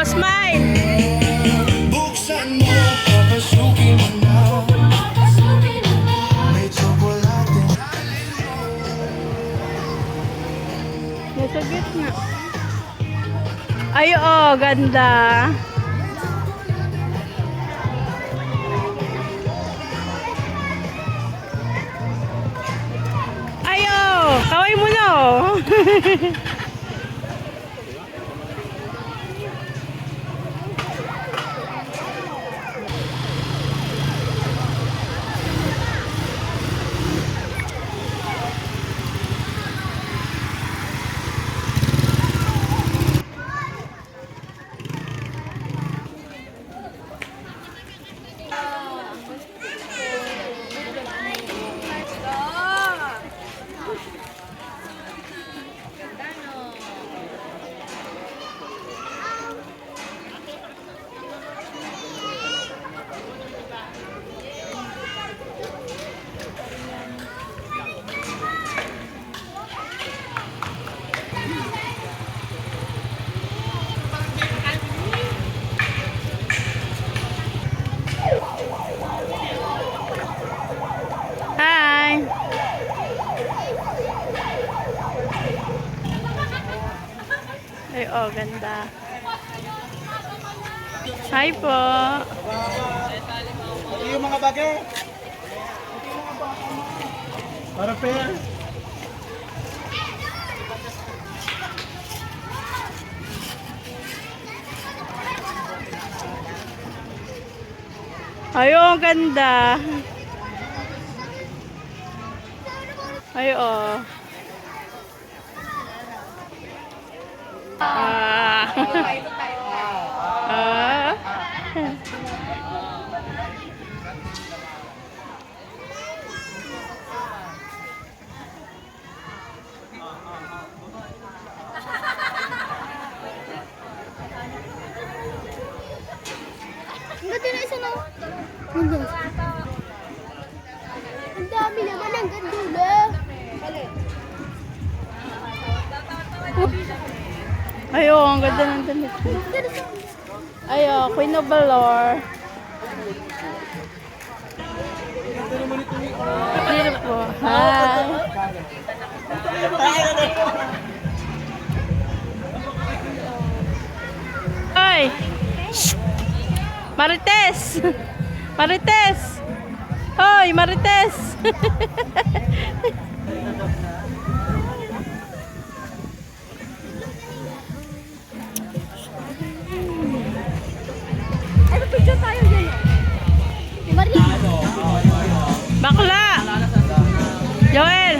Oh, smile. Buksan mo, papasukin mo na. May tsokolate. Nasa gitna. Ay, oh, ganda. Ay, oh, kaway mo na, oh. Hi. Ay, oh, ganda. Hi po. Yung mga bagay. Para fair. Ay, oh, ganda. Ay, oh. Ah. Ah. Ganda na isa na. Ang dami naman ang gandula. Ay, oh, ang ganda ng damit. Ay, oh, Queen of Valor. Dito po. Hi. Ay! Marites! Marites! Hoy, Marites! Ay, picture tayo dyan. Maria. Bakla! Joel!